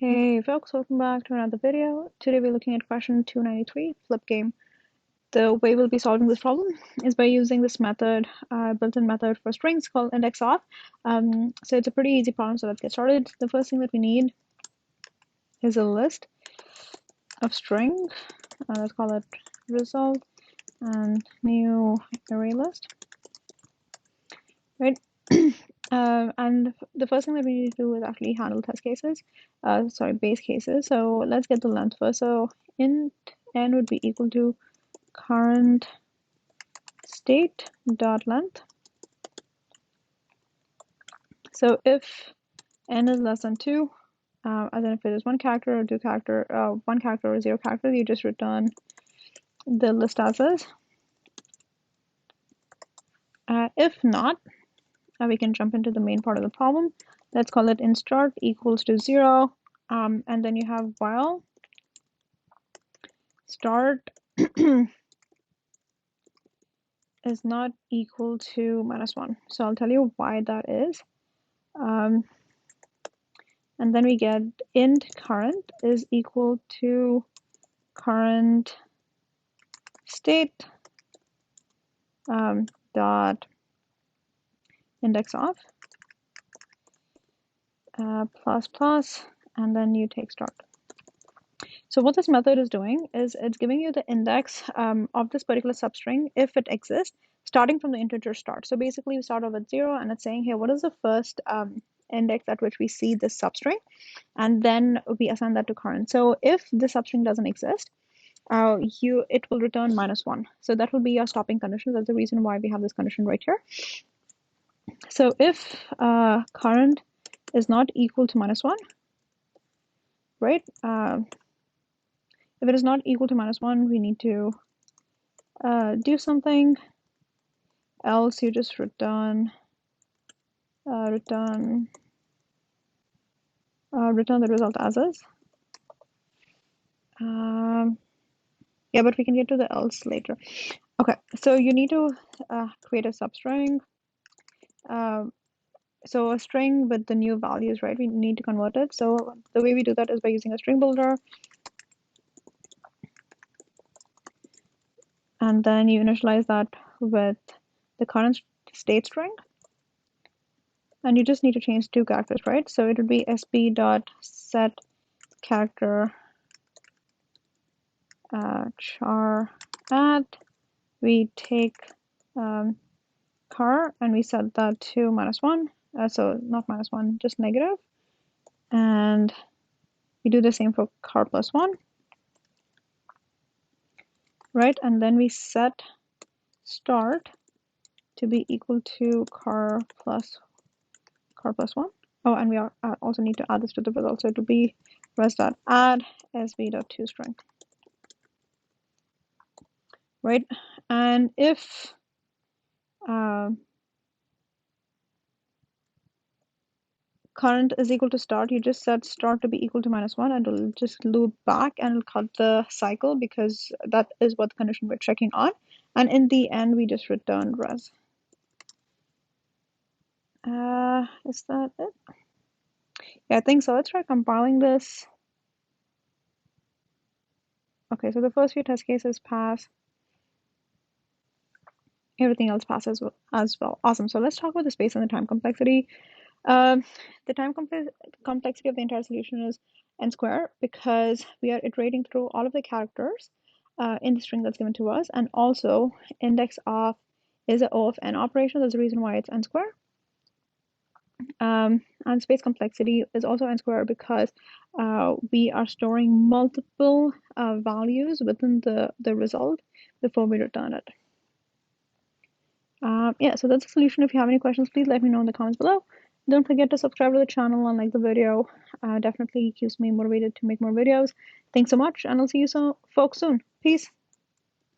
Hey folks, welcome back to another video. Today we're looking at question 293, flip game. The way we'll be solving this problem is by using this method, built-in method for strings called index of. So it's a pretty easy problem, so let's get started. The first thing that we need is a list of string. Let's call it result and new array list, right? And the first thing that we need to do is actually handle test cases, base cases. So let's get the length first. So int n would be equal to current state dot length. So if n is less than 2, as in if it is one character or one character or 0 characters, you just return the list as is. If not, we can jump into the main part of the problem. Let's call it int start equals to 0, and then you have while start is not equal to -1. So I'll tell you why that is. And then we get int current is equal to current state dot index of plus, and then you take start. So what this method is doing is it's giving you the index of this particular substring if it exists, starting from the integer start. So basically we start off at 0 and it's saying here, what is the first index at which we see this substring? And then we assign that to current. So if this substring doesn't exist, it will return -1. So that will be your stopping condition. That's the reason why we have this condition right here. So if current is not equal to -1, right? If it is not equal to -1, we need to do something else. You just return the result as is. Yeah, but we can get to the else later. Okay, so you need to create a substring. So a string with the new values, right? We need to convert it. So the way we do that is by using a string builder. And then you initialize that with the current state string. And you just need to change 2 characters, right? So it would be sp.set character char at. We take car and we set that to -1. So not -1, just negative. And we do the same for car plus 1. Right? And then we set start to be equal to car plus 1. Oh, and we also need to add this to the result. So it will be res.add sb.toString. Right? And if current is equal to start, you just set start to be equal to -1 and it'll just loop back and it'll cut the cycle because that is what the condition we're checking on. And in the end, we just return res. Is that it? Yeah, I think so. Let's try compiling this. Okay, so the first few test cases pass. Everything else passes as well. Awesome. So let's talk about the space and the time complexity. The time complexity of the entire solution is n square because we are iterating through all of the characters in the string that's given to us, and also index of is an O of n operation. That's the reason why it's n square. And space complexity is also n square because we are storing multiple values within the result before we return it. Yeah, so that's the solution. If you have any questions, please let me know in the comments below. Don't forget to subscribe to the channel and like the video. Definitely keeps me motivated to make more videos. Thanks so much, and I'll see you folks soon. Peace.